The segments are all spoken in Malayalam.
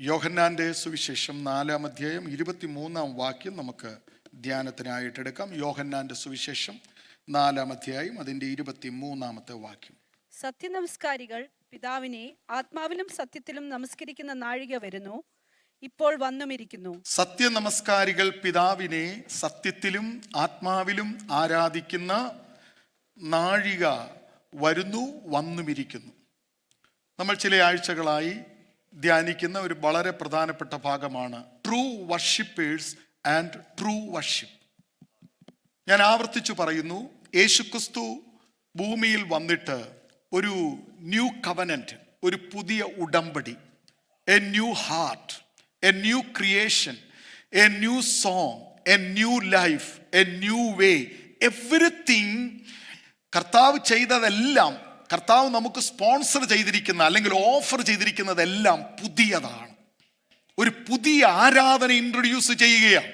യോഹന്നാന്റെ സുവിശേഷം 4-ാം അധ്യായം 23-ാം വാക്യം നമുക്ക് ധ്യാനത്തിനായിട്ട് എടുക്കാം. യോഹന്നാന്റെ സുവിശേഷം 4-ാം അധ്യായം അതിൻ്റെ 23-ാമത്തെ വാക്യം. സത്യനമസ്കാരികൾ പിതാവിനെ ആത്മാവിലും സത്യത്തിലും നമസ്കരിക്കുന്ന നാഴിക വരുന്നു, ഇപ്പോൾ വന്നുമിരിക്കുന്നു. സത്യനമസ്കാരികൾ പിതാവിനെ സത്യത്തിലും ആത്മാവിലും ആരാധിക്കുന്ന നാഴിക വരുന്നു, വന്നുമിരിക്കുന്നു. നമ്മൾ ചില ആഴ്ചകളായി ധ്യാനിക്കുന്ന ഒരു വളരെ പ്രധാനപ്പെട്ട ഭാഗമാണ് true worshippers and true worship. ഞാൻ ആവർത്തിച്ചു പറയുന്നു, യേശുക്രിസ്തു ഭൂമിയിൽ വന്നിട്ട് ഒരു ന്യൂ കവനന്റ്, ഒരു പുതിയ ഉടമ്പടി, A new heart, A new creation, A new song, A new life, A new way, everything. കർത്താവ് ചെയ്തതെല്ലാം, കർത്താവ് നമുക്ക് സ്പോൺസർ ചെയ്തിരിക്കുന്ന അല്ലെങ്കിൽ ഓഫർ ചെയ്തിരിക്കുന്നതെല്ലാം പുതിയതാണ്. ഒരു പുതിയ ആരാധന ഇൻട്രൊഡ്യൂസ് ചെയ്യുകയാണ്.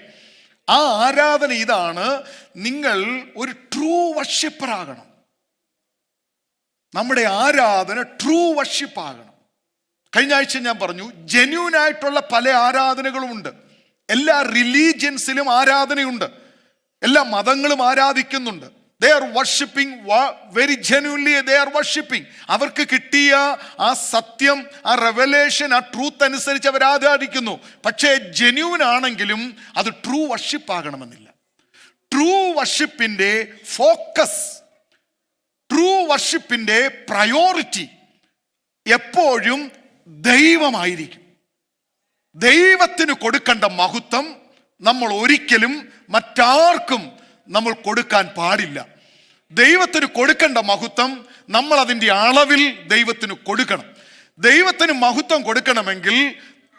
ആ ആരാധന ഇതാണ്, നിങ്ങൾ ഒരു ട്രൂ വർഷിപ്പറാകണം. നമ്മുടെ ആരാധന ട്രൂ വർഷിപ്പാകണം. കഴിഞ്ഞ ആഴ്ച ഞാൻ പറഞ്ഞു, ജെന്യൂൻ ആയിട്ടുള്ള പല ആരാധനകളുമുണ്ട്. എല്ലാ റിലീജിയൻസിലും ആരാധനയുണ്ട്, എല്ലാ മതങ്ങളും ആരാധിക്കുന്നുണ്ട്. They are worshipping very genuinely. They are worshipping. അവർക്ക് കിട്ടിയ ആ സത്യം, ആ റെവലേഷൻ, ആ ട്രൂത്ത് അനുസരിച്ച് അവർ ആരാധിക്കുന്നു. പക്ഷേ ജെന്യൂൻ ആണെങ്കിലും അത് ട്രൂ വർഷിപ്പ് ആകണമെന്നില്ല. ട്രൂ വർഷിപ്പിന്റെ ഫോക്കസ്, ട്രൂ വർഷിപ്പിന്റെ പ്രയോറിറ്റി എപ്പോഴും ദൈവമായിരിക്കും. ദൈവത്തിന് കൊടുക്കേണ്ട മഹത്വം നമ്മൾ ഒരിക്കലും മറ്റാർക്കും നമ്മൾ കൊടുക്കാൻ പാടില്ല. ദൈവത്തിന് കൊടുക്കേണ്ട മഹത്വം നമ്മൾ അതിൻ്റെ അളവിൽ ദൈവത്തിന് കൊടുക്കണം. ദൈവത്തിന് മഹത്വം കൊടുക്കണമെങ്കിൽ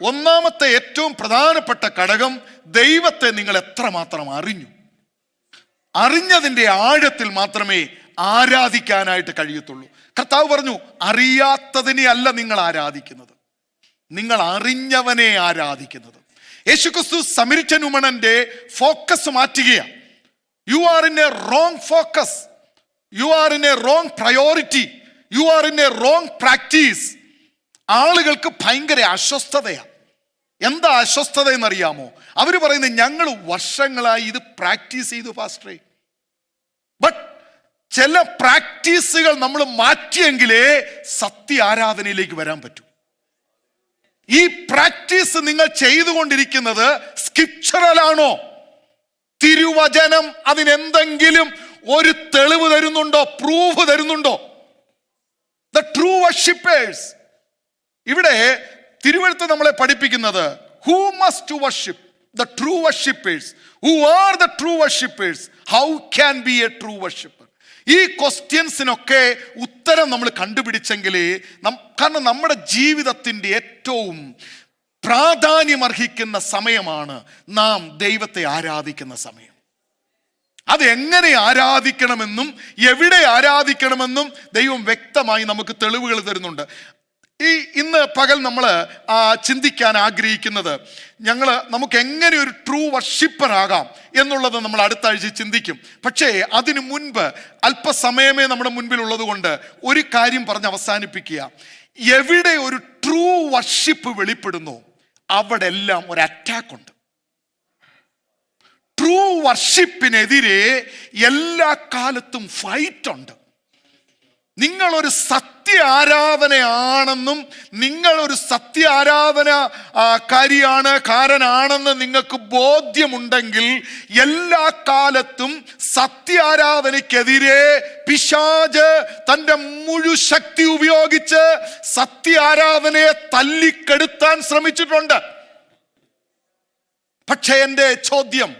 ഒന്നാമത്തെ ഏറ്റവും പ്രധാനപ്പെട്ട ഘടകം, ദൈവത്തെ നിങ്ങൾ എത്രമാത്രം അറിഞ്ഞു. അറിഞ്ഞതിൻ്റെ ആഴത്തിൽ മാത്രമേ ആരാധിക്കാനായിട്ട് കഴിയത്തുള്ളൂ. കർത്താവ് പറഞ്ഞു, അറിയാത്തതിനെ അല്ല നിങ്ങൾ ആരാധിക്കുന്നത്, നിങ്ങൾ അറിഞ്ഞവനെ ആരാധിക്കുന്നത്. യേശുക്രിസ്തു സമരിച്ചൻ ഉമണന്റെ ഫോക്കസ് മാറ്റുകയാണ്. You are in a wrong focus. You are in a wrong priority. You are in a wrong practice. ആളുകൾക്ക് ഭയങ്കര അസ്വസ്ഥതയാണ്. എന്താ അസ്വസ്ഥത എന്നറിയാമോ? അവർ പറയുന്നത്, ഞങ്ങൾ വർഷങ്ങളായി ഇത് പ്രാക്ടീസ് ചെയ്തു പാസ്റ്ററേ. ബട്ട് ചില പ്രാക്ടീസുകൾ നമ്മൾ മാറ്റിയെങ്കിലേ സത്യ ആരാധനയിലേക്ക് വരാൻ പറ്റൂ. ഈ പ്രാക്ടീസ് നിങ്ങൾ ചെയ്തുകൊണ്ടിരിക്കുന്നത് സ്ക്രിപ്ചറലാണോ? തിരുവചനം അതിനെന്തെങ്കിലും ഒരു തെളിവ് തരുന്നുണ്ടോ, പ്രൂഫ് തരുന്നുണ്ടോ? The true worshippers. ഇവിടെ തിരുവെഴുത്ത് നമ്മളെ പഠിപ്പിക്കുന്നത്, who must worship? The true worshippers. Who are the true worshippers? How can be a true worshipper? ഈ ക്വസ്റ്റ്യൻസിനൊക്കെ ഉത്തരം നമ്മൾ കണ്ടുപിടിച്ചെങ്കിലേ, കാരണം നമ്മുടെ ജീവിതത്തിൻ്റെ ഏറ്റവും പ്രാധാന്യമർഹിക്കുന്ന സമയമാണ് നാം ദൈവത്തെ ആരാധിക്കുന്ന സമയം. അത് എങ്ങനെ ആരാധിക്കണമെന്നും എവിടെ ആരാധിക്കണമെന്നും ദൈവം വ്യക്തമായി നമുക്ക് തെളിവുകൾ തരുന്നുണ്ട്. ഇന്ന് പകൽ നമ്മൾ ചിന്തിക്കാൻ ആഗ്രഹിക്കുന്നത്, നമുക്ക് എങ്ങനെ ഒരു ട്രൂ വർഷിപ്പർ ആകാം എന്നുള്ളത് നമ്മൾ അടുത്ത ആഴ്ച ചിന്തിക്കും. പക്ഷേ അതിനു മുൻപ് അല്പസമയമേ നമ്മുടെ മുൻപിലുള്ളത് കൊണ്ട് ഒരു കാര്യം പറഞ്ഞ് അവസാനിപ്പിക്കുക. എവിടെ ഒരു ട്രൂ വർഷിപ്പ് വെളിപ്പെടുന്നു, അവിടെ എല്ലാം ഒരു അറ്റാക്ക് ഉണ്ട്. ട്രൂ വർഷിപ്പിനെതിരെ എല്ലാ കാലത്തും ഫൈറ്റ് ഉണ്ട്. നിങ്ങളൊരു സത്യ ആരാധനയാണെന്നും നിങ്ങളൊരു സത്യ ആരാധനക്കാരനാണെന്ന് നിങ്ങൾക്ക് ബോധ്യമുണ്ടെങ്കിൽ എല്ലാ കാലത്തും സത്യാരാധനയ്ക്കെതിരെ പിശാച് തൻ്റെ മുഴുശക്തി ഉപയോഗിച്ച് സത്യാരാധനയെ തല്ലിക്കെടുത്താൻ ശ്രമിച്ചിട്ടുണ്ട്. പക്ഷേ എൻ്റെ ചോദ്യം,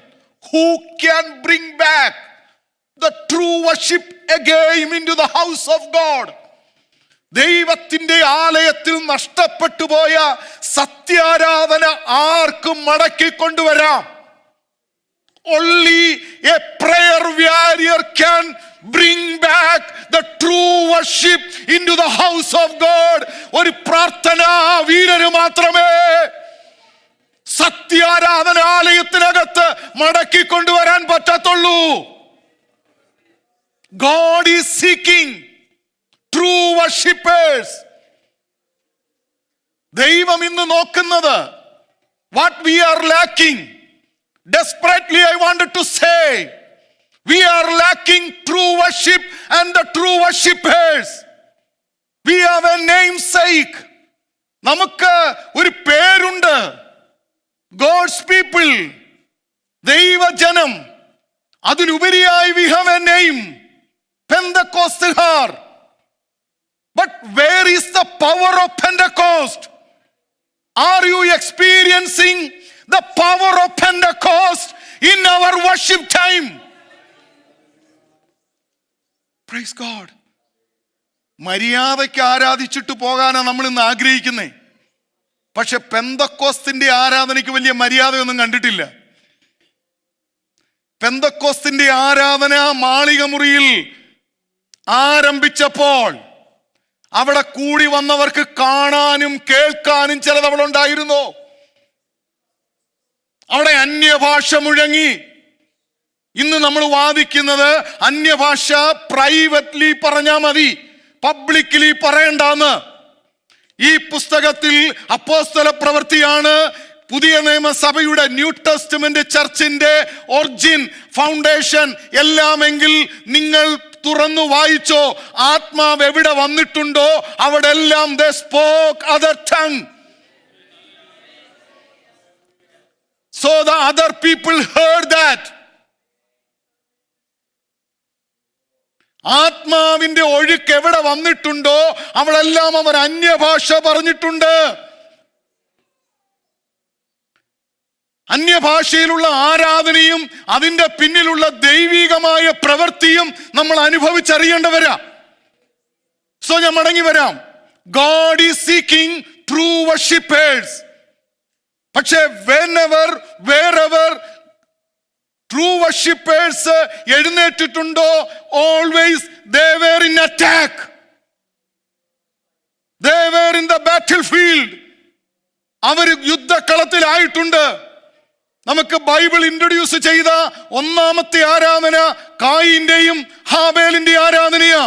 who can bring back the true worship again into the house of God? ദൈവത്തിന്റെ ആലയത്തിൽ നഷ്ടപ്പെട്ടു പോയ സത്യാരാധന ആർക്കും മടക്കി കൊണ്ടുവരാം. Only a prayer warrior can bring back the true worship into the house of God. ഒരു പ്രാർത്ഥനാ വീരന് മാത്രമേ സത്യാരാധന ആലയത്തിനകത്ത് മടക്കി കൊണ്ടുവരാൻ പറ്റത്തുള്ളൂ. God is seeking true worshippers. ദൈവം ഇന്ന് നോക്കുന്നത് what we are lacking. Desperately I wanted to say, we are lacking true worship and the true worshippers. We have a namesake. നമുക്ക് ഒരു പേരുണ്ട്, God's people, ദൈവജനം. അതിലുപരിയായി we have a name, Pentecostal. But where is the power of Pentecost? Are you experiencing the power of Pentecost in our worship time? Praise God. മര്യാദയ്ക്ക് ആരാധിച്ചിട്ട് പോകാനാണ് നമ്മൾ ഇന്ന് ആഗ്രഹിക്കുന്നേ. പക്ഷെ പെന്തക്കോസ്തിന്റെ ആരാധനയ്ക്ക് വലിയ മര്യാദയൊന്നും കണ്ടിട്ടില്ല. പെന്തക്കോസ്തിന്റെ ആരാധന മാളിക മുറിയിൽ ആരംഭിച്ചപ്പോൾ അവിടെ കൂടി വന്നവർക്ക് കാണാനും കേൾക്കാനും ചിലതവിടെ ഉണ്ടായിരുന്നു. അവിടെ അന്യഭാഷ മുഴങ്ങി. ഇന്ന് നമ്മൾ വാദിക്കുന്നത് അന്യഭാഷ പ്രൈവറ്റ്ലി പറഞ്ഞാൽ മതി, പബ്ലിക്കലി പറയണ്ടെന്ന്. ഈ പുസ്തകത്തിൽ അപ്പോസ്തല പ്രവൃത്തിയാണ് പുതിയ നിയമസഭയുടെ ന്യൂ ടെസ്റ്റ്മെന്റ് ചർച്ചിന്റെ ഒറിജിൻ, ഫൗണ്ടേഷൻ എല്ലാമെങ്കിൽ നിങ്ങൾ തുറന്നു വായിച്ചോ. ആത്മാവ് എവിടെ വന്നിട്ടുണ്ടോ അവിടെ എല്ലാം they spoke other tongue. So the other people heard that. ആത്മാവിന്റെ ഒഴുക്ക് എവിടെ വന്നിട്ടുണ്ടോ അവിടെല്ലാം അവർ അന്യഭാഷ പറഞ്ഞിട്ടുണ്ട്. അന്യഭാഷയിലുള്ള ആരാധനയും അതിന്റെ പിന്നിലുള്ള ദൈവികമായ പ്രവൃത്തിയും നമ്മൾ അനുഭവിച്ചറിയേണ്ടവരാ. സോ ഞാൻ മടങ്ങി വരാം. God is seeking true worshippers. പക്ഷേ whenever, wherever true worshippers എഴുന്നേറ്റിട്ടുണ്ടോ, always they were in attack. They were in the battlefield. അവർ യുദ്ധക്കളത്തിലായിട്ടുണ്ട്. നമുക്ക് ബൈബിൾ ഇൻട്രൊഡ്യൂസ് ചെയ്ത ഒന്നാമത്തെ ആരാധന കായിന്റെയും ഹാബേലിന്റെ ആരാധനയാ.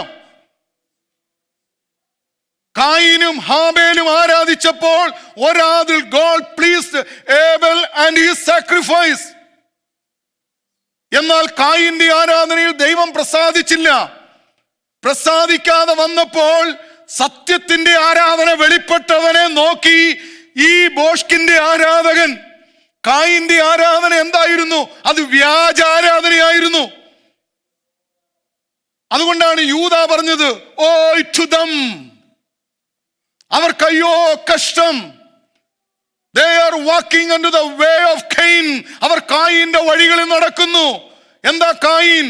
കായിനും ഹാബേലും ആരാധിച്ചപ്പോൾ ഒരാതിൽ God pleased Abel and his sacrifice. എന്നാൽ കായിന്റെ ആരാധനയിൽ ദൈവം പ്രസാദിച്ചില്ല. പ്രസാദിക്കാതെ വന്നപ്പോൾ സത്യത്തിന്റെ ആരാധന വെളിപ്പെട്ടവനെ നോക്കി ഈ ബോഷ്കിന്റെ ആരാധകൻ. കായിന്റെ ആരാധന എന്തായിരുന്നു? അത് വ്യാജ ആരാധനയായിരുന്നു. അതുകൊണ്ടാണ് യൂദാ പറഞ്ഞത്, ഓ ടു ദം, അവർക്കയ്യോ കഷ്ടം. They are walking under the way of Cain. അവർ കായിന്റെ വഴികളിൽ നടക്കുന്നു. എന്താ കായിൻ,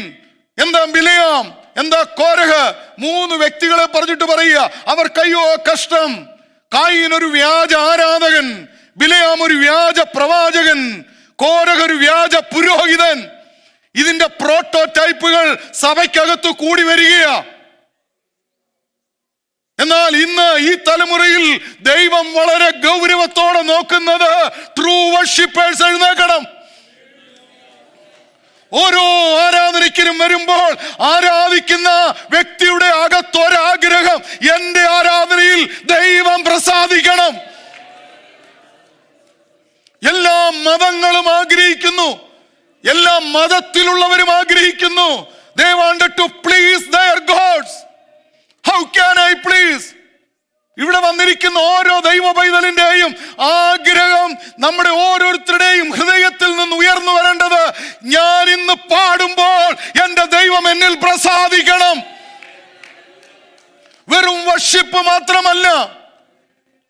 എന്താ ബിലയാം, എന്താ കോരഹ്? മൂന്ന് വ്യക്തികളെ പറഞ്ഞിട്ട് പറയുക അവർക്കയ്യോ കഷ്ടം. കായിൻ ഒരു വ്യാജ ആരാധകൻ, ബിലയാം ഒരു വ്യാജ പ്രവാചകൻ, കോരഹ് ഒരു വ്യാജ പുരോഹിതൻ. ഇതിന്റെ പ്രോട്ടോടൈപ്പുകൾ സഭയ്ക്കകത്ത് കൂടി വരികയാ. എന്നാൽ ഇന്ന് ഈ തലമുറയിൽ ദൈവം വളരെ ഗൗരവത്തോടെ നോക്കുന്നത് ട്രൂ വർഷിപ്പേഴ്സ് എഴുന്നേൽക്കണം. ഓരോ ആരാധനയ്ക്കിനും വരുമ്പോൾ ആരാധിക്കുന്ന വ്യക്തിയുടെ അകത്തൊരാഗ്രഹം, എന്റെ ആരാധനയിൽ ദൈവം പ്രസാദിക്കണം. എല്ലാ മതങ്ങളും ആഗ്രഹിക്കുന്നു, എല്ലാ മതത്തിലുള്ളവരും ആഗ്രഹിക്കുന്നു. They wanted to please their gods. How can I please? ഇവിടെ വന്നിരിക്കുന്ന ഓരോ ദൈവ പൈതലിന്റെയും ആഗ്രഹം, നമ്മുടെ ഓരോരുത്തരുടെയും ഹൃദയത്തിൽ നിന്ന് ഉയർന്നു വരേണ്ടത്, ഞാൻ ഇന്ന് പാടുമ്പോൾ എന്റെ ദൈവം എന്നിൽ പ്രസാദിക്കണം. വെറും വർഷിപ്പ് മാത്രമല്ല.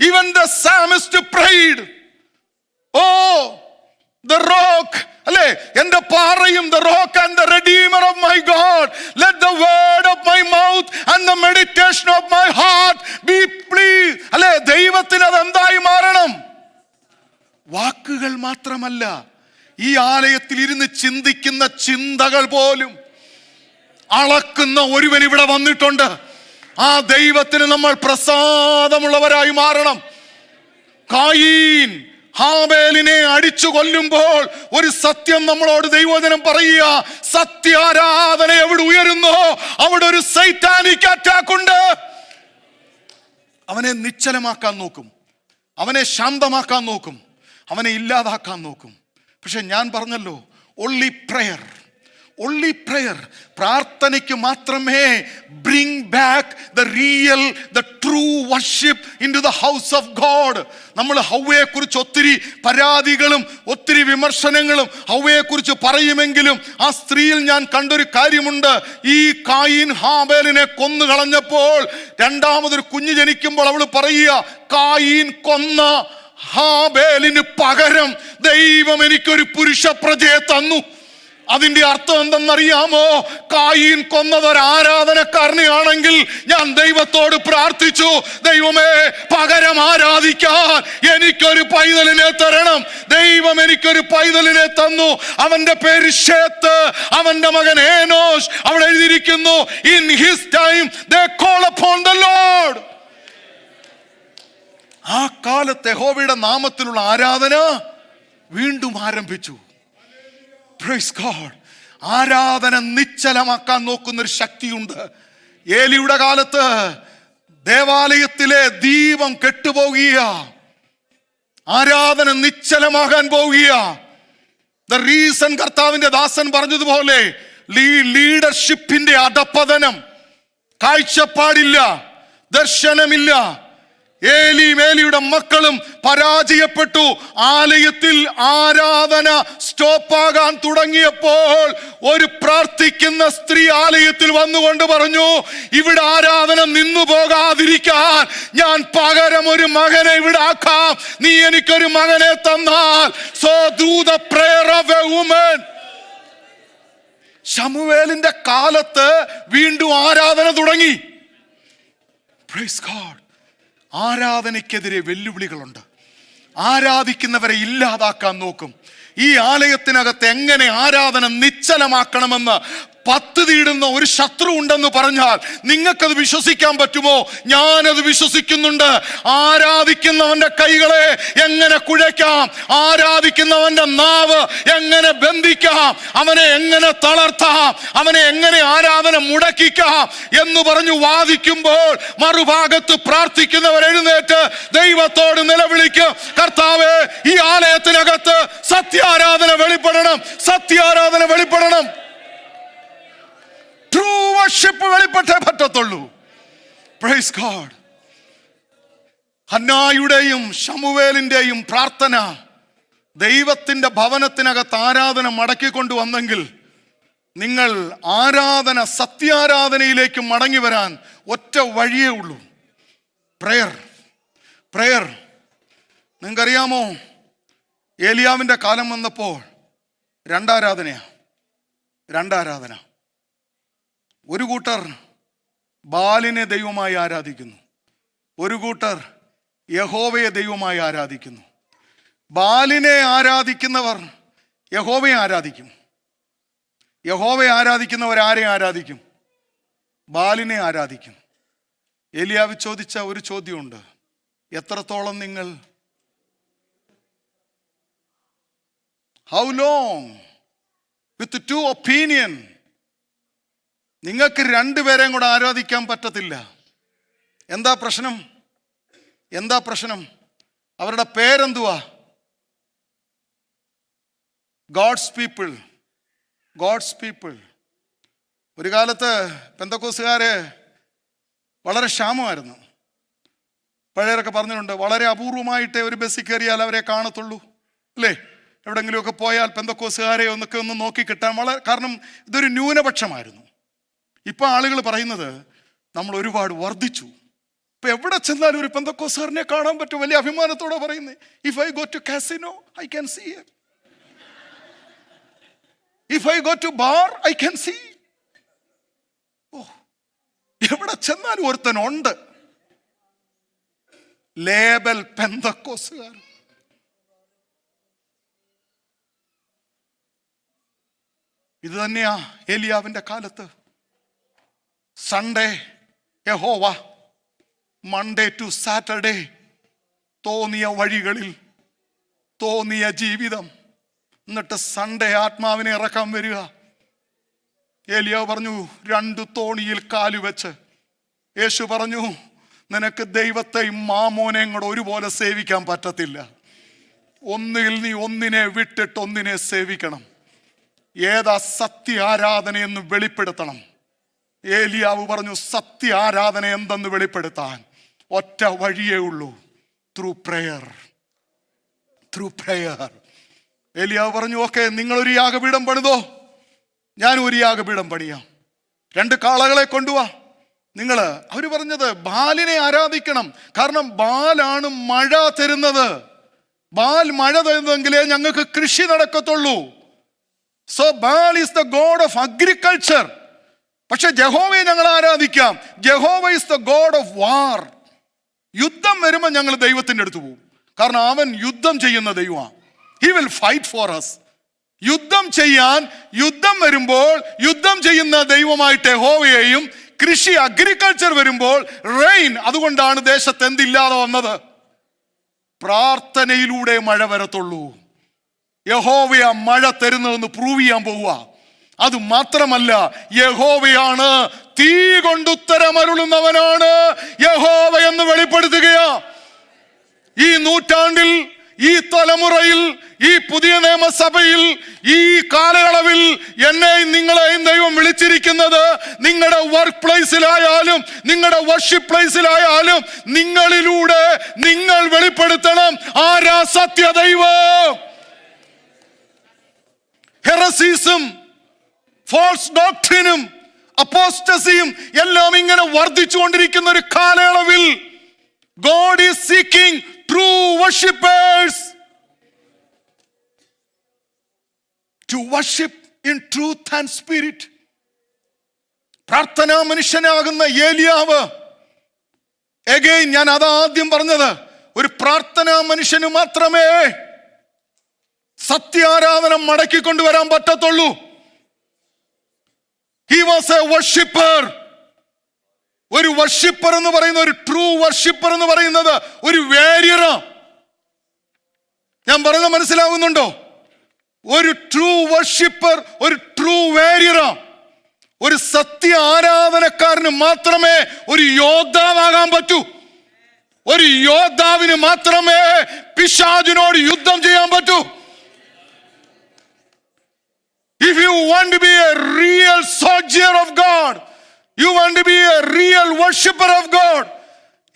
Even the psalmist prayed, oh the rock, അല്ലേ, എന്റെ പാറയും, the rock and the redeemer of my God, let the word of my mouth and the meditation of my heart be pleased. അല്ലേ, ദൈവത്തിന് അതെന്തായി മാറണം? വാക്കുകൾ മാത്രമല്ല, ഈ ആലയത്തിൽ ഇരുന്ന് ചിന്തിക്കുന്ന ചിന്തകൾ പോലും അളക്കുന്ന ഒരുവൻ ഇവിടെ വന്നിട്ടുണ്ട്. ആ ദൈവത്തിന് നമ്മൾ പ്രസാദമുള്ളവരായി മാറണം. കായീൻ ഹാബേലിനെ അടിച്ചു കൊല്ലുമ്പോൾ ഒരു സത്യം നമ്മളോട് ദൈവവചനം പറയുക, സത്യാരാധന എവിടെ ഉയരുന്നോ അവിടെ ഒരു സൈറ്റാനിക് അറ്റാക്ക് ഉണ്ട്. അവനെ നിശ്ചലമാക്കാൻ നോക്കും. അവനെ ശാന്തമാക്കാൻ നോക്കും, അവനെ ഇല്ലാതാക്കാൻ നോക്കും. പക്ഷെ ഞാൻ പറഞ്ഞല്ലോ, only prayer, പ്രാർത്ഥനയ്ക്ക് മാത്രമേ bring back the real, the true worship into the house of God. നമ്മൾ ഹൗവയെ കുറിച്ച് ഒത്തിരി പരാതികളും ഒത്തിരി വിമർശനങ്ങളും ഹൗവയെ കുറിച്ച് പറയുമെങ്കിലും ആ സ്ത്രീയിൽ ഞാൻ കണ്ടൊരു കാര്യമുണ്ട്. ഈ കായീൻ ഹാബേലിനെ കൊന്നു കളഞ്ഞപ്പോൾ രണ്ടാമതൊരു കുഞ്ഞ് ജനിക്കുമ്പോൾ അവൾ പറയുക, കായീൻ കൊന്ന ഹാബേലിന് പകരം ദൈവം എനിക്കൊരു പുരുഷ പ്രജയെ തന്നു. അതിന്റെ അർത്ഥം എന്തെന്നറിയാമോ? കായീൻ കൊന്നതൊരു ആരാധനക്കാരനെയാണെങ്കിൽ ഞാൻ ദൈവത്തോട് പ്രാർത്ഥിച്ചു, ദൈവമേ പകരം ആരാധിക്കാൻ എനിക്കൊരു പൈതലിനെ തരണം. ദൈവം എനിക്കൊരു പൈതലിനെ തന്നു. അവന്റെ പേര് ശേത്ത്, അവന്റെ മകൻ ഏനോഷ്. അവിടെ എഴുതിയിരിക്കുന്നു, in his time they call upon the Lord. ആ കാലത്ത് യഹോവയുടെ നാമത്തിലുള്ള ആരാധന വീണ്ടും ആരംഭിച്ചു. Praise God. ആരാധന നിശ്ചലമാക്കാൻ നോക്കുന്നൊരു ശക്തിയുണ്ട്. ഏലിയുടെ കാലത്ത് ദേവാലയത്തിലെ ദീപം കെട്ടുപോകുക, ആരാധന നിശ്ചലമാകാൻ പോവുക. ദ റീസൺ, കർത്താവിന്റെ ദാസൻ പറഞ്ഞതുപോലെ, ലീഡർഷിപ്പിന്റെ അധപ്പതനം, കാഴ്ചപ്പാടില്ല, ദർശനമില്ല. ഏലിയുടെ മക്കളും പരാജയപ്പെട്ടു. ആലയത്തിൽ ആരാധന സ്റ്റോപ്പാകാൻ തുടങ്ങിയപ്പോൾ ഒരു പ്രാർത്ഥിക്കുന്ന സ്ത്രീ ആലയത്തിൽ വന്നുകൊണ്ട് പറഞ്ഞു, ഇവിടെ ആരാധന നിന്നു പോകാതിരിക്കാൻ ഞാൻ പകരം ഒരു മകനെ ഇവിടെ ആക്കാം. നീ എനിക്കൊരു മകനെ തന്നാൽ. So do the prayer of a woman. ശമൂവേലിന്റെ കാലത്ത് വീണ്ടും ആരാധന തുടങ്ങി. Praise God. ആരാധനയ്ക്കെതിരെ വെല്ലുവിളികളുണ്ട്. ആരാധിക്കുന്നവരെ ഇല്ലാതാക്കാൻ നോക്കും. ഈ ആലയത്തിനകത്ത് എങ്ങനെ ആരാധന നിശ്ചലമാക്കണമെന്ന് പദ്ധതിയിടുന്ന ഒരു ശത്രു ഉണ്ടെന്ന് പറഞ്ഞാൽ നിങ്ങൾക്കത് വിശ്വസിക്കാൻ പറ്റുമോ? ഞാനത് വിശ്വസിക്കുന്നുണ്ട്. ആരാധിക്കുന്നവന്റെ കൈകളെ എങ്ങനെ കുഴയ്ക്കാം, ആരാധിക്കുന്നവന്റെ നാവ് എങ്ങനെ ബന്ധിക്കാം, അവനെ എങ്ങനെ തളർത്താം, അവനെ എങ്ങനെ ആരാധന മുടക്കിക്കാം എന്ന് പറഞ്ഞു വാദിക്കുമ്പോൾ മറുഭാഗത്ത് പ്രാർത്ഥിക്കുന്നവർ എഴുന്നേറ്റ് ദൈവത്തോട് നിലവിളിക്കും, കർത്താവേ ഈ ആലയത്തിനകത്ത് സത്യാരാധന വെളിപ്പെടണം, സത്യാരാധന വെളിപ്പെടണം. ട്രൂ വർഷിപ്പ് വെളിപ്പെട്ടേ പറ്റത്തുള്ളൂ. Praise God. ഹന്നായുടെയും ശമൂവേലിന്റെയും പ്രാർത്ഥന ദൈവത്തിന്റെ ഭവനത്തിനകത്ത് ആരാധന മടക്കിക്കൊണ്ടുവന്നെങ്കിൽ നിങ്ങൾ ആരാധന, സത്യാരാധനയിലേക്ക് മടങ്ങി വരാൻ ഒറ്റ വഴിയേ ഉള്ളൂ, പ്രയർ. പ്രയർ. നിങ്ങൾക്കറിയാമോ, ഏലിയാവിന്റെ കാലം വന്നപ്പോൾ രണ്ടാരാധന. ഒരു കൂട്ടർ ബാലിനെ ദൈവമായി ആരാധിക്കുന്നു, ഒരു കൂട്ടർ യഹോവയെ ദൈവമായി ആരാധിക്കുന്നു. ബാലിനെ ആരാധിക്കുന്നവർ യഹോവയെ ആരാധിക്കും. യഹോവയെ ആരാധിക്കുന്നവർ ആരെ ആരാധിക്കും? ബാലിനെ ആരാധിക്കും. ഏലിയാവ് ചോദിച്ച ഒരു ചോദ്യമുണ്ട്, എത്രത്തോളം നിങ്ങൾ, how long with two opinion? നിങ്ങൾക്ക് രണ്ടുപേരെയും കൂടെ ആരാധിക്കാൻ പറ്റത്തില്ല. എന്താ പ്രശ്നം? അവരുടെ പേരെന്തുവാ? God's people. ഒരു കാലത്ത് പെന്തക്കോസുകാര് വളരെ ക്ഷാമമായിരുന്നു. പഴയരൊക്കെ പറഞ്ഞിട്ടുണ്ട്, വളരെ അപൂർവമായിട്ടേ ഒരു ബസ്സിൽ കയറിയാൽ അവരെ കാണത്തുള്ളൂ, അല്ലേ? എവിടെങ്കിലുമൊക്കെ പോയാൽ പെന്തക്കോസുകാരെ ഒന്ന് നോക്കി കിട്ടാൻ കാരണം ഇതൊരു ന്യൂനപക്ഷമായിരുന്നു. ഇപ്പൊ ആളുകൾ പറയുന്നത് നമ്മൾ ഒരുപാട് വർദ്ധിച്ചു. ഇപ്പൊ എവിടെ ചെന്നാലും ഒരു പെന്തക്കോസുകാരനെ കാണാൻ പറ്റും. വലിയ അഭിമാനത്തോടെ പറയുന്നത്, if I go to casino I can see him, if I go to bar I can see. എവിടെ ചെന്നാലും ഒരുത്തനുണ്ട്, ലേബൽ പെന്തക്കോസുകാർ. ഇത് തന്നെയാ ഏലിയാവിന്റെ കാലത്ത്. സൺഡേ യഹോവ, മൺഡേ ടു സാറ്റർഡേ തോന്നിയ വഴികളിൽ, തോന്നിയ ജീവിതം. എന്നിട്ട് സൺഡേ ആത്മാവിനെ ഇറക്കാൻ വരിക. ഏലിയാവ് പറഞ്ഞു, 2 തോണിയിൽ കാലുവെച്ച്. യേശു പറഞ്ഞു, നിനക്ക് ദൈവത്തെയും മാമോനെയും കൂടെ ഒരുപോലെ സേവിക്കാൻ പറ്റത്തില്ല. ഒന്നുകിൽ നീ ഒന്നിനെ വിട്ടിട്ട് ഒന്നിനെ സേവിക്കണം. ഏതാ സത്യ ആരാധനയെന്ന് വെളിപ്പെടുത്തണം. ഏലിയാവ് പറഞ്ഞു, സത്യ ആരാധന എന്തെന്ന് വെളിപ്പെടുത്താൻ ഒറ്റ വഴിയേ ഉള്ളൂ, ത്രൂ പ്രേയർ. ഏലിയാവ് പറഞ്ഞു, ഓക്കെ, നിങ്ങളൊരു യാഗപീഠം പണിതോ, ഞാൻ ഒരു യാഗപീഠം പണിയാം. 2 കാളകളെ കൊണ്ടുവാ. അവര് പറഞ്ഞത് ബാലിനെ ആരാധിക്കണം, കാരണം ബാലാണ് മഴ തരുന്നത്. ബാൽ മഴ തരുന്നെങ്കിലേ ഞങ്ങൾക്ക് കൃഷി നടക്കത്തുള്ളൂ. So Baal is the god of agriculture. പക്ഷെ യഹോവയെ ഞങ്ങൾ ആരാധിക്കാം. Jehovah is the god of war. യുദ്ധം വരുമ്പോൾ ഞങ്ങൾ ദൈവത്തിൻ്റെ അടുത്ത് പോകും, കാരണം അവൻ യുദ്ധം ചെയ്യുന്ന ദൈവമാണ്. He will fight for us. യുദ്ധം വരുമ്പോൾ യുദ്ധം ചെയ്യുന്ന ദൈവമായിട്ട് യഹോവയെയും, കൃഷി അഗ്രികൾച്ചർ വരുമ്പോൾ റെയിൻ, അതുകൊണ്ടാണ് ദേശത്ത് എന്തില്ലാതെ വന്നത്. പ്രാർത്ഥനയിലൂടെ മഴ വരത്തുള്ളൂ. യഹോവയ മഴ തരുന്നതെന്ന് പ്രൂവ് ചെയ്യാൻ പോവുക. അത് മാത്രമല്ല, യഹോവയാണ് തീ കൊണ്ടുത്തരമരുളുന്നവനാണ് യഹോവ എന്ന് വെളിപ്പെടുത്തുകയാ. ഈ നൂറ്റാണ്ടിൽ, ഈ തലമുറയിൽ, ഈ പുതിയ നിയമസഭയിൽ, ഈ കാലയളവിൽ എന്നെയും നിങ്ങളെയും ദൈവം വിളിച്ചിരിക്കുന്നത്, നിങ്ങളുടെ വർക്ക് പ്ലേസിലായാലും നിങ്ങളുടെ വർഷിപ്പ് പ്ലേസിലായാലും നിങ്ങളിലൂടെ നിങ്ങൾ വെളിപ്പെടുത്തണം ആരാ സത്യ ദൈവം. ഹെറസീസും ഫോൾസ് ഡോക്ട്രിനും അപ്പോസ്റ്റസിയും എല്ലാം ഇങ്ങനെ വർദ്ധിച്ചുകൊണ്ടിരിക്കുന്ന ഒരു കാലയളവിൽ God is seeking true worshippers to worship in truth and spirit. പ്രാർത്ഥനാ മനുഷ്യനാകുന്ന ഏലിയാവ്, again ഞാൻ അതാദ്യം പറഞ്ഞത്, ഒരു പ്രാർത്ഥനാ മനുഷ്യന് മാത്രമേ സത്യാരാധന മടക്കിക്കൊണ്ടുവരാൻ പറ്റത്തുള്ളൂ. He was a worshipper. ഒരു വർഷിപ്പർ എന്ന് പറയുന്ന, ഒരു ട്രൂ വർഷിപ്പർ എന്ന് പറയുന്നത് ഒരു വേരിയറാ. ഞാൻ പറയുന്നത് മനസ്സിലാവുന്നുണ്ടോ? ഒരു ട്രൂ വർഷിപ്പർ, ഒരു ട്രൂ വേരിയറാ. ഒരു സത്യ ആരാധനക്കാരന് മാത്രമേ ഒരു യോദ്ധാവാകാൻ പറ്റൂ. ഒരു യോദ്ധാവിന് മാത്രമേ പിശാചിനോട് യുദ്ധം ചെയ്യാൻ പറ്റൂ. If you want to be a real soldier of God, you want to be a real worshipper of God.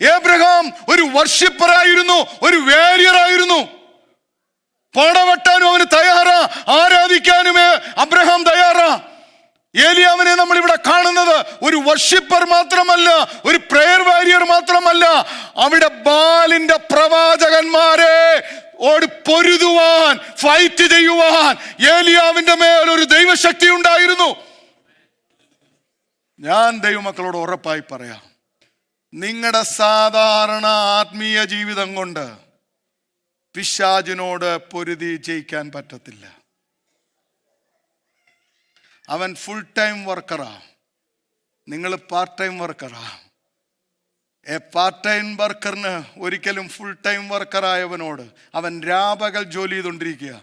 Abraham ഒരു വർഷിപ്പർ ആയിരുന്നു, ഒരു വേരിയർ ആയിരുന്നു. പടവെട്ടാനും അവന് തയ്യാറാ, ആരാധിക്കാനും അബ്രഹാം തയ്യാറാ. ഏലിയാവിനെ നമ്മൾ ഇവിടെ കാണുന്നത് ഒരു വർഷിപ്പർ മാത്രമല്ല, ഒരു പ്രേയർ വാരിയർ മാത്രമല്ല. അവിടെ ബാലിന്റെ പ്രവാചകന്മാരെ പൊരുതുവാൻ, ഫൈറ്റ് ചെയ്യുവാൻ ഏലിയാവിന്റെ മേൽ ഒരു ദൈവശക്തി ഉണ്ടായിരുന്നു. ഞാൻ ദൈവമക്കളോട് ഉറപ്പായി പറയാം, നിങ്ങളുടെ സാധാരണ ആത്മീയ ജീവിതം കൊണ്ട് പിശാചിനോട് പൊരുതി ജയിക്കാൻ പറ്റത്തില്ല. അവൻ ഫുൾ ടൈം വർക്കറാ, നിങ്ങൾ പാർട്ട് ടൈം വർക്കറാ. പാർട്ട് ടൈം വർക്കറിന് ഒരിക്കലും ഫുൾ ടൈം വർക്കറായവനോട് അവൻ രാപകൽ ജോലി ചെയ്തുകൊണ്ടിരിക്കുക.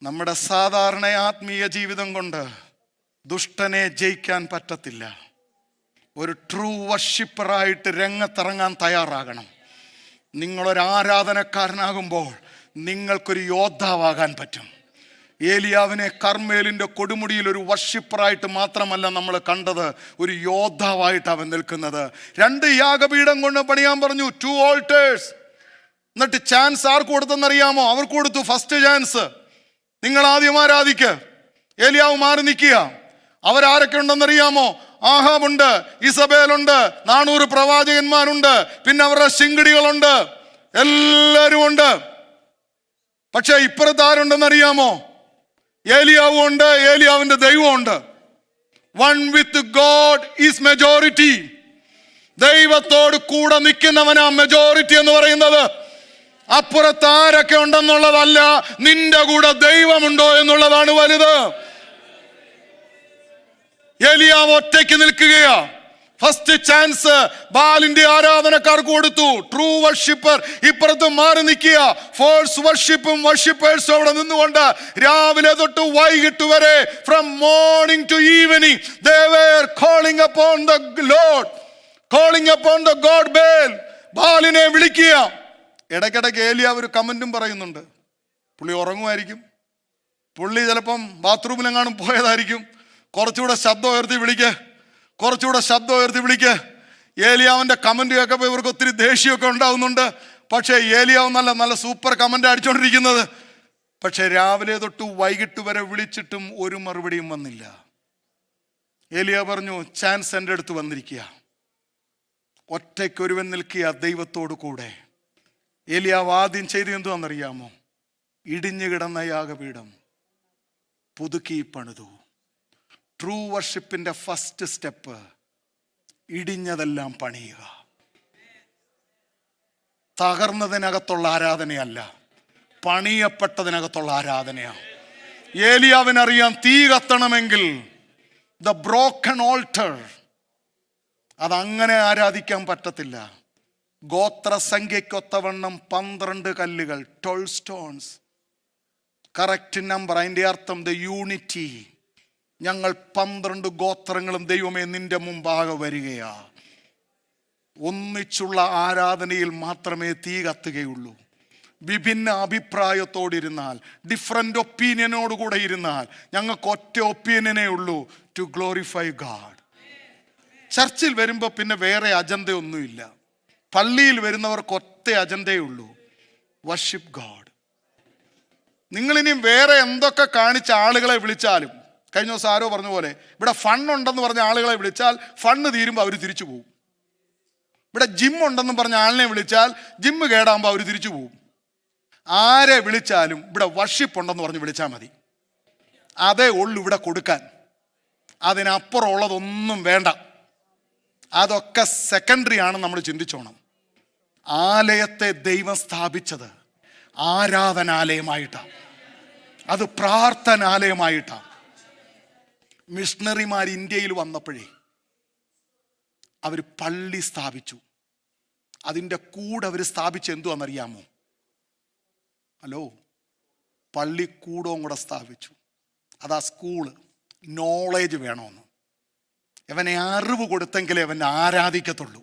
നമ്മുടെ സാധാരണ ആത്മീയ ജീവിതം കൊണ്ട് ദുഷ്ടനെ ജയിക്കാൻ പറ്റത്തില്ല. ഒരു ട്രൂ വർഷിപ്പറായിട്ട് രംഗത്തിറങ്ങാൻ തയ്യാറാകണം. നിങ്ങളൊരു ആരാധനക്കാരനാകുമ്പോൾ നിങ്ങൾക്കൊരു യോദ്ധാവാകാൻ പറ്റും. ഏലിയാവിനെ കർമ്മേലിന്റെ കൊടുമുടിയിൽ ഒരു വർഷിപ്പറായിട്ട് മാത്രമല്ല നമ്മൾ കണ്ടത്, ഒരു യോദ്ധാവായിട്ട് അവൻ നിൽക്കുന്നത്. 2 യാഗപീഠം കൊണ്ട് പണിയാൻ പറഞ്ഞു, 2 altars. എന്നിട്ട് ചാൻസ് ആർക്ക് കൊടുത്തെന്നറിയാമോ? അവർക്ക് കൊടുത്തു ഫസ്റ്റ് ചാൻസ്. നിങ്ങൾ ആദ്യം ആരാധിക്ക്. ഏലിയാവ് മാറി നിൽക്കുക. അവരാരൊക്കെ ഉണ്ടെന്നറിയാമോ? ആഹാബുണ്ട്, ഇസബേലുണ്ട്, 400 പ്രവാചകന്മാരുണ്ട്, പിന്നെ അവരുടെ ശിങ്കിടികളുണ്ട്, എല്ലാവരും ഉണ്ട്. പക്ഷെ ഇപ്പുറത്ത് ആരുണ്ടെന്നറിയാമോ? ഏലിയാവും ഉണ്ട്, ഏലിയാവിന്റെ ദൈവമുണ്ട്. One with God is majority. ദൈവത്തോട് കൂടെ നിൽക്കുന്നവനാ മെജോറിറ്റി എന്ന് പറയുന്നത്. അപ്പുറത്ത് ആരൊക്കെ ഉണ്ടെന്നുള്ളതല്ല, നിന്റെ കൂടെ ദൈവമുണ്ടോ എന്നുള്ളതാണ് വലുത്. ഏലിയാവ് ഒറ്റയ്ക്ക് നിൽക്കുകയാ. ഫസ്റ്റ് ചാൻസ് ബാലിന്റെ ആരാധനക്കാർക്ക് കൊടുത്തു. ട്രൂ വർഷിപ്പർ ഇപ്പുറത്ത് മാറി നിൽക്കുക. ഫോൾസ് വർഷിപ്പും വർഷിപ്പേഴ്സും അവിടെ നിന്നുകൊണ്ട് രാവിലെ തൊട്ട് വൈകിട്ട് വരെ, from morning to evening, they were calling upon the Lord. Calling upon the god Baal, ബാലിനെ വിളിക്കുക. ഇടയ്ക്കിടയ്ക്ക് ഏലിയാവ് ഒരു കമന്റും പറയുന്നുണ്ട്. പുള്ളി ഉറങ്ങുമായിരിക്കും, പുള്ളി ചിലപ്പം ബാത്റൂമിലെങ്ങാനും പോയതായിരിക്കും. കുറച്ചുകൂടെ ശബ്ദം ഉയർത്തി വിളിക്ക്, കുറച്ചുകൂടെ ശബ്ദം ഉയർത്തി വിളിക്ക്. ഏലിയാവിൻ്റെ കമന്റ് കേൾക്കുമ്പോൾ ഇവർക്ക് ഒത്തിരി ദേഷ്യമൊക്കെ ഉണ്ടാവുന്നുണ്ട്. പക്ഷേ ഏലിയാവ് നല്ല നല്ല സൂപ്പർ കമന്റ് അടിച്ചുകൊണ്ടിരിക്കുന്നത്. പക്ഷെ രാവിലെ തൊട്ട് വൈകിട്ട് വരെ വിളിച്ചിട്ടും ഒരു മറുപടിയും വന്നില്ല. ഏലിയാവ് പറഞ്ഞു, ചാൻസ് എൻ്റെ അടുത്ത് വന്നിരിക്കുക, ഒറ്റയ്ക്കൊരുവൻ നിൽക്കുക ദൈവത്തോടു കൂടെ. ഏലിയാവ് ആദ്യം ചെയ്ത് എന്തുവാണെന്നറിയാമോ? ഇടിഞ്ഞു കിടന്ന യാഗപീഠം പുതുക്കി പണിതു. ട്രൂ വർഷിപ്പിന്റെ ഫസ്റ്റ് സ്റ്റെപ്പ് ഇടിഞ്ഞതെല്ലാം പണിയുക. തകർന്നതിനകത്തുള്ള ആരാധനയല്ല, പണിയപ്പെട്ടതിനകത്തുള്ള ആരാധനയാണ്. ഏലിയാവിനറിയാം, തീ കത്തണമെങ്കിൽ ദ ബ്രോക്കൺ ഓൾട്ടർ, അതങ്ങനെ ആരാധിക്കാൻ പറ്റത്തില്ല. ഗോത്രസംഖ്യക്കൊത്തവണ്ണം 12 കല്ലുകൾ, 12 സ്റ്റോൺസ്, കറക്റ്റ് നമ്പർ. അതിൻ്റെ അർത്ഥം ദ യൂണിറ്റി. ഞങ്ങൾ 12 ഗോത്രങ്ങളും ദൈവമേ നിന്റെ മുമ്പാകെ വരികയാ. ഒന്നിച്ചുള്ള ആരാധനയിൽ മാത്രമേ തീ കത്തുകയുള്ളൂ. വിഭിന്ന അഭിപ്രായത്തോടിരുന്നാൽ, ഡിഫറെൻ്റ് ഒപ്പീനിയനോടുകൂടെ ഇരുന്നാൽ, ഞങ്ങൾക്ക് ഒറ്റ ഒപ്പീനിയനേ ഉള്ളൂ, ടു ഗ്ലോറിഫൈ ഗാഡ്. ചർച്ചിൽ വരുമ്പോൾ പിന്നെ വേറെ അജണ്ടയൊന്നുമില്ല. പള്ളിയിൽ വരുന്നവർക്ക് ഒറ്റ അജണ്ടയേ ഉള്ളൂ, വർഷിപ്പ് ഗാഡ്. നിങ്ങളിനിയും വേറെ എന്തൊക്കെ കാണിച്ച ആളുകളെ വിളിച്ചാലും, കഴിഞ്ഞ ദിവസം ആരോ പറഞ്ഞ പോലെ ഇവിടെ ഫണ്ണുണ്ടെന്ന് പറഞ്ഞ ആളുകളെ വിളിച്ചാൽ ഫണ്ണ് തീരുമ്പോൾ അവർ തിരിച്ചു പോകും. ഇവിടെ ജിം ഉണ്ടെന്ന് പറഞ്ഞ ആളിനെ വിളിച്ചാൽ ജിമ്മ് കേടാകുമ്പോൾ അവർ തിരിച്ചു പോകും. ആരെ വിളിച്ചാലും ഇവിടെ വർഷിപ്പ് ഉണ്ടെന്ന് പറഞ്ഞ് വിളിച്ചാൽ മതി, അതേ ഉള്ളൂ ഇവിടെ കൊടുക്കാൻ. അതിനപ്പുറം ഉള്ളതൊന്നും വേണ്ട. അതൊക്കെ സെക്കൻഡറി ആണ്. നമ്മൾ ചിന്തിച്ചോണം. ആലയത്തെ ദൈവം സ്ഥാപിച്ചത് ആരാധനാലയമായിട്ടാണ്, അത് പ്രാർത്ഥനാലയമായിട്ടാണ്. മിഷണറിമാർ ഇന്ത്യയിൽ വന്നപ്പോഴേ അവർ പള്ളി സ്ഥാപിച്ചു. അതിൻ്റെ കൂടെ അവർ സ്ഥാപിച്ച് എന്തുവാണെന്നറിയാമോ? ഹലോ, പള്ളിക്കൂടവും കൂടെ സ്ഥാപിച്ചു. അതാ സ്കൂള്. നോളേജ് വേണമെന്ന്. അവനെ അറിവ് കൊടുത്തെങ്കിലേ അവനെ ആരാധിക്കത്തുള്ളൂ.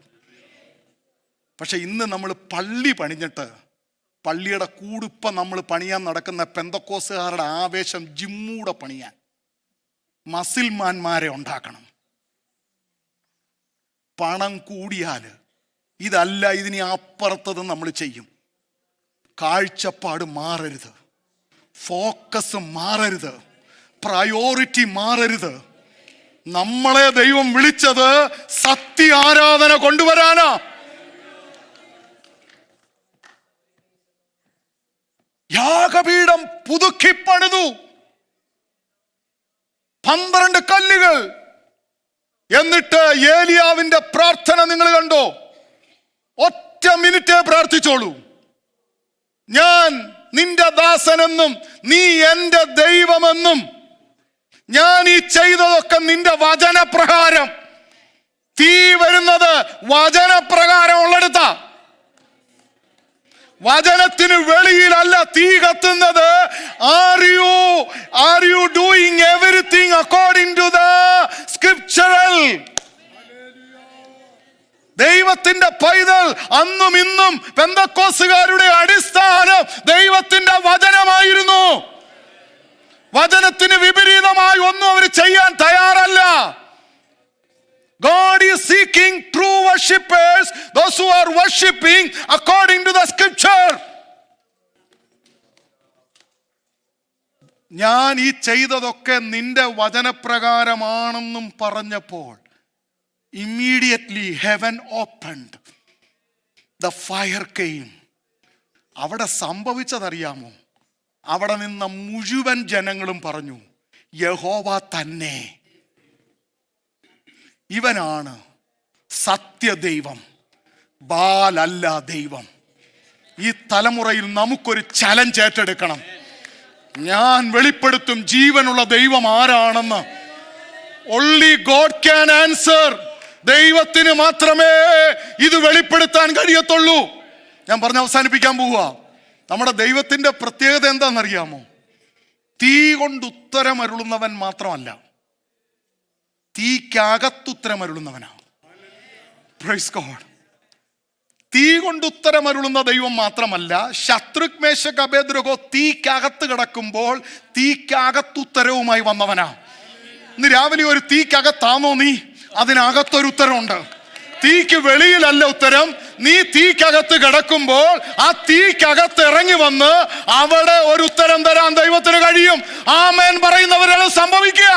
പക്ഷെ ഇന്ന് നമ്മൾ പള്ളി പണിഞ്ഞിട്ട് പള്ളിയുടെ കൂടിപ്പം നമ്മൾ പണിയാൻ നടക്കുന്ന പെന്തക്കോസുകാരുടെ ആവേശം ജിമ്മൂടെ പണിയാൻ, മസിൽമാന്മാരെ ഉണ്ടാക്കണം. പണം കൂടിയാൽ ഇതല്ല ഇതിനെ അപ്പുറത്തത് നമ്മൾ ചെയ്യും. കാഴ്ചപ്പാട് മാറരുത്, ഫോക്കസ് മാറരുത്, പ്രയോറിറ്റി മാറരുത്. നമ്മളെ ദൈവം വിളിച്ചത് സത്യ ആരാധന കൊണ്ടുവരാനാ. യാഗപീഠം പുതുക്കി പണിതു. 12 കല്ലുകൾ. എന്നിട്ട് ഏലിയാവിന്റെ പ്രാർത്ഥന നിങ്ങൾ കണ്ടോ? ഒറ്റ മിനിറ്റേ പ്രാർത്ഥിച്ചോളൂ. ഞാൻ നിന്റെ ദാസനെന്നും നീ എൻ്റെ ദൈവമെന്നും, ഞാൻ ഈ ചെയ്തതൊക്കെ നിന്റെ വചനപ്രകാരം. തീ വരുന്നത് വചനപ്രകാരം ഉള്ളെടുത്താ. വചനത്തിന് വെളിയിലല്ല തീ കത്തുന്നത്. Are you doing everything according to the scriptural? ദൈവത്തിന്റെ പൈതൽ അന്നും ഇന്നും പെന്തക്കോസുകാരുടെ അടിസ്ഥാനം ദൈവത്തിന്റെ വചനമായിരുന്നു. വചനത്തിന് വിപരീതമായി ഒന്നും അവർ ചെയ്യാൻ തയ്യാറല്ല. God is seeking true worshippers, those who are worshipping according to the scripture. ഞാൻ ഈ ചെയ്തതൊക്കെ നിന്റെ വചനപ്രകാരമാണെന്നും പറഞ്ഞപ്പോൾ immediately heaven opened, the fire came. അവിടെ സംഭവിച്ചതറിയാമോ? അവിടെ നിന്ന മുഴുവൻ ജനങ്ങളും പറഞ്ഞു, യഹോവ തന്നെ, ഇവനാണ് സത്യദൈവം, ബാലല്ല ദൈവം. ഈ തലമുറയിൽ നമുക്കൊരു ചലഞ്ച് ഏറ്റെടുക്കണം. ഞാൻ വെളിപ്പെടുത്തും ജീവനുള്ള ദൈവം ആരാണെന്ന്. only God can answer. ദൈവത്തിന് മാത്രമേ ഇത് വെളിപ്പെടുത്താൻ കഴിയത്തുള്ളൂ. ഞാൻ പറഞ്ഞ് അവസാനിപ്പിക്കാൻ പോവുക. നമ്മുടെ ദൈവത്തിന്റെ പ്രത്യേകത എന്താണെന്നറിയാമോ? തീ കൊണ്ട് ഉത്തരമരുളുന്നവൻ മാത്രമല്ല, തീക്കകത്തുത്തരമരുളുന്നവനാണ്. Praise God. തീ കൊണ്ട് ഉത്തരമരുളുന്ന ദൈവം മാത്രമല്ല, ശത്രുക് മേശക് അബേദ്നെഗോ തീക്കകത്ത് കിടക്കുമ്പോൾ തീക്കകത്ത് ഉത്തരവുമായി വന്നവനാ. ഇന്ന് രാവിലെ ഒരു തീക്കകത്താണോ നീ? അതിനകത്തൊരു ഉത്തരവുണ്ട്. തീക്ക് വെളിയിലല്ല ഉത്തരം. നീ തീക്കകത്ത് കിടക്കുമ്പോൾ ആ തീക്കകത്ത് ഇറങ്ങി വന്ന് അവിടെ ഒരു ഉത്തരം തരാൻ ദൈവത്തിന് കഴിയും. ആമേൻ പറയുന്നവരാണ് സംഭവിക്കുക.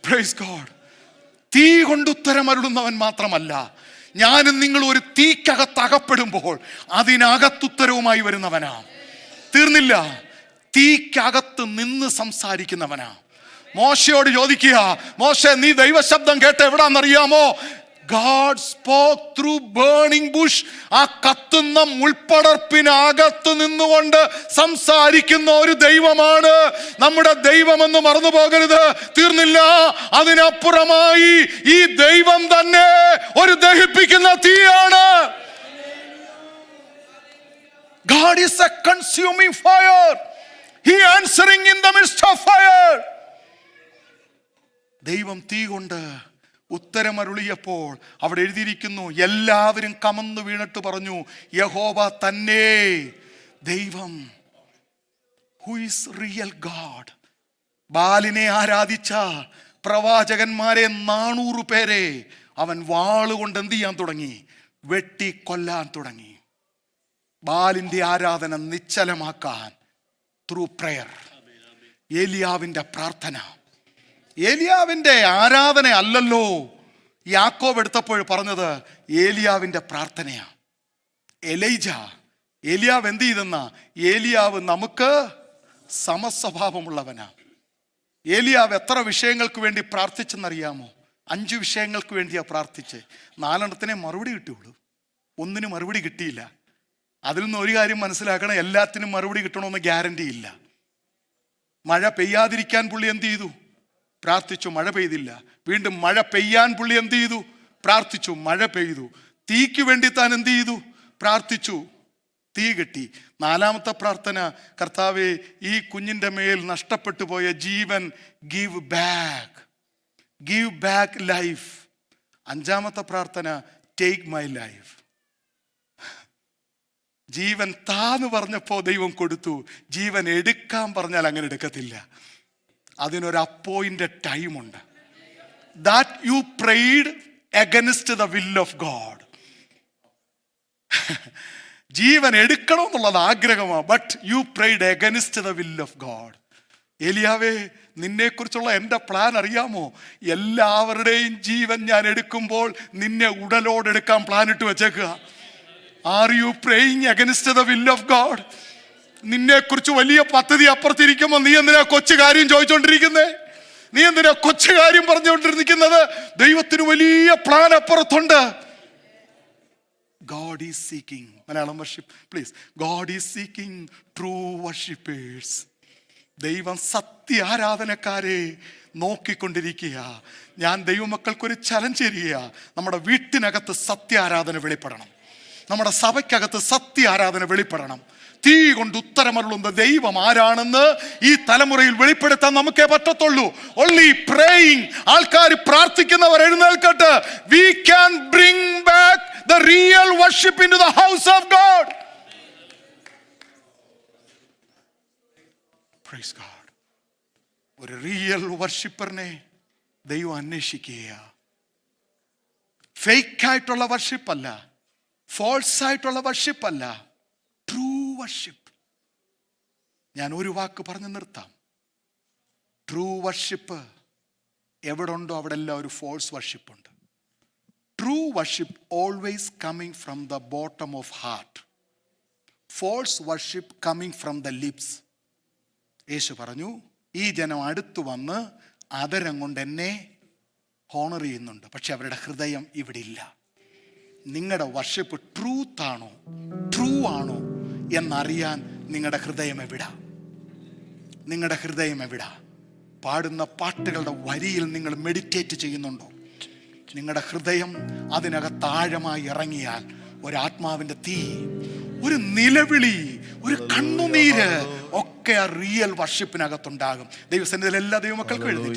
Praise God. തീ കൊണ്ട് ഉത്തരമരുളുന്നവൻ മാത്രമല്ല, ഞാനും നിങ്ങൾ ഒരു തീക്കകത്ത് അകപ്പെടുമ്പോൾ അതിനകത്തുത്തരവുമായി വരുന്നവനാ. തീർന്നില്ല, തീക്കകത്ത് നിന്ന് സംസാരിക്കുന്നവനാ. മോശയോട് ചോദിക്കുക, മോശെ നീ ദൈവശബ്ദം കേട്ട് എവിടാന്നറിയാമോ? God spoke through burning bush. ആ കത്തുന്ന മുൾപ്പടർപ്പിനകത്ത് നിന്നുകൊണ്ട് സംസാരിക്കുന്ന ഒരു ദൈവമാണ് നമ്മുടെ ദൈവമെന്ന് മറന്നു പോകരുത്. തീർന്നില്ല, അതിനപ്പുറമായി ഈ ദൈവം തന്നെ ഒരു ദഹിപ്പിക്കുന്ന തീയാണ്. God is a consuming fire. He answering in the midst of fire. ദൈവം തീ കൊണ്ട് ഉത്തരമരുളിയപ്പോൾ അവിടെ എഴുതിയിരിക്കുന്നു, എല്ലാവരും കമന്നു വീണിട്ട് പറഞ്ഞു, യഹോവ തന്നെ ദൈവം. Who is real god? ബാലിനെ ആരാധിച്ച പ്രവാചകന്മാരെ 400 പേരെ അവൻ വാളുകൊണ്ട് എന്ത് ചെയ്യാൻ തുടങ്ങി? വെട്ടി കൊല്ലാൻ തുടങ്ങി. ബാലിന്റെ ആരാധന നിശ്ചലമാക്കാൻ ത്രൂ പ്രയർ. ഏലിയാവിന്റെ പ്രാർത്ഥന. ഏലിയാവിന്റെ ആരാധന അല്ലല്ലോ യാക്കോബ് എടുത്തപ്പോൾ പറഞ്ഞത്, ഏലിയാവിന്റെ പ്രാർത്ഥനയാ. ഏലിയാവ് എന്ത് ചെയ്തെന്ന? ഏലിയാവ് നമുക്ക് സമസ്വഭാവമുള്ളവനാ. ഏലിയാവ് എത്ര വിഷയങ്ങൾക്ക് വേണ്ടി പ്രാർത്ഥിച്ചെന്നറിയാമോ? 5 വിഷയങ്ങൾക്ക് വേണ്ടിയാ പ്രാർത്ഥിച്ച്. 4 മറുപടി കിട്ടിയുള്ളൂ. 1 മറുപടി കിട്ടിയില്ല. അതിൽ നിന്ന് ഒരു കാര്യം മനസ്സിലാക്കണം, എല്ലാത്തിനും മറുപടി കിട്ടണമെന്ന് ഗ്യാരണ്ടി ഇല്ല. മഴ പെയ്യാതിരിക്കാൻ പുള്ളി എന്ത് ചെയ്തു? പ്രാർത്ഥിച്ചു, മഴ പെയ്തില്ല. വീണ്ടും മഴ പെയ്യാൻ പുള്ളി എന്ത് ചെയ്തു? പ്രാർത്ഥിച്ചു, മഴ പെയ്തു. തീക്ക് വേണ്ടി താൻ എന്ത് ചെയ്തു? പ്രാർത്ഥിച്ചു, തീ കിട്ടി. 4ാമത്തെ പ്രാർത്ഥന, കർത്താവേ ഈ കുഞ്ഞിൻ്റെ മേൽ നഷ്ടപ്പെട്ടു പോയ ജീവൻ ഗിവ് ബാക്ക് ലൈഫ്. 5ാമത്തെ പ്രാർത്ഥന, ടേക്ക് മൈ ലൈഫ്. ജീവൻ താന്ന് പറഞ്ഞപ്പോ ദൈവം കൊടുത്തു. ജീവൻ എടുക്കാൻ പറഞ്ഞാൽ അങ്ങനെ എടുക്കത്തില്ല. അതിനൊരു അപ്പോയിന്റഡ് ടൈമുണ്ട്. That you prayed against the will of god. ജീവൻ എടുക്കണമെന്നുള്ളത് ആഗ്രഹമാണ്, but you prayed against the will of god. ഏലിയാവേ, നിന്നെക്കുറിച്ചുള്ള എൻ്റെ പ്ലാൻ അറിയാമോ? എല്ലാവരുടെയും ജീവൻ ഞാൻ എടുക്കുമ്പോൾ നിന്നെ ഉടലോടെടുക്കാൻ പ്ലാൻ ഇട്ട് വെച്ചേക്കുക. Are you praying against the will of God? നിന്നെക്കുറിച്ച് വലിയ പദ്ധതി അപ്പുറത്തിരിക്കുമ്പോൾ നീ എന്തിനാ കൊച്ചു കാര്യം ചോദിച്ചോണ്ടിരിക്കുന്നേ? നീ എന്തിനാ കൊച്ചു കാര്യം പറഞ്ഞുകൊണ്ടിരിക്കുന്നത്? ദൈവത്തിന് വലിയ പ്ലാൻ അപ്പുറത്തുണ്ട്. God is seeking, Malayalam worship please. God is seeking true worshippers. ദൈവം സത്യ ആരാധനക്കാരെ നോക്കിക്കൊണ്ടിരിക്കുക. ഞാൻ ദൈവമക്കൾക്കൊരു ചലഞ്ച് ചെയ്യുക. നമ്മുടെ വീട്ടിനകത്ത് സത്യ ആരാധന വെളിപ്പെടണം. നമ്മുടെ സഭയ്ക്കകത്ത് സത്യ ആരാധന വെളിപ്പെടണം. തീ കൊണ്ട് ഉത്തരമരുളുന്ന ദൈവം ആരാണെന്ന് ഈ തലമുറയിൽ വെളിപ്പെടുത്താൻ നമുക്കേ പറ്റത്തുള്ളൂ. Only praying. ആൾക്കാർ പ്രാർത്ഥിക്കുന്നവർ എഴുന്നേൽക്കട്ടെ. We can bring back the real worship into the house of God. Praise God. ഒരു റിയൽ വർഷിപ്പറിനെ ദൈവം അന്വേഷിക്കുക. ഫേക്ക് ആയിട്ടുള്ള വർഷിപ്പ് അല്ല, ഫോൾസ് ആയിട്ടുള്ള വർഷിപ്പ് അല്ല, ട്രൂ വർഷിപ്പ്. ഞാൻ ഒരു വാക്ക് പറഞ്ഞു നിർത്താം. ട്രൂ വർഷിപ്പ് എവിടെ ഉണ്ടോ അവിടെ എല്ലാം ഒരു ഫോൾസ് വർഷിപ്പ് ഉണ്ട്. True worship always coming from the bottom of heart. False worship coming from the lips. യേശു പറഞ്ഞു, ഈ ജനം അടുത്തു വന്ന് ആദരം കൊണ്ട് എന്നെ ഹോണർ ചെയ്യുന്നുണ്ട്, പക്ഷെ അവരുടെ ഹൃദയം ഇവിടെ ഇല്ല. നിങ്ങളുടെ വർഷിപ്പ് ട്രൂത്ത് ആണോ, ട്രൂ ആണോ എന്നറിയാൻ നിങ്ങളുടെ ഹൃദയം എവിടാ? നിങ്ങളുടെ ഹൃദയം എവിടാ? പാടുന്ന പാട്ടുകളുടെ വരിയിൽ നിങ്ങൾ മെഡിറ്റേറ്റ് ചെയ്യുന്നുണ്ടോ? നിങ്ങളുടെ ഹൃദയം അതിനകത്ത് ആഴമായി ഇറങ്ങിയാൽ ഒരാത്മാവിൻ്റെ തീ, ഒരു നിലവിളി, ഒരു കണ്ണുനീര് ഒക്കെ ആ റിയൽ വർഷിപ്പിനകത്തുണ്ടാകും. ദൈവസന്നിധിയിൽ എല്ലാ ദൈവമക്കൾക്കും എഴുതി.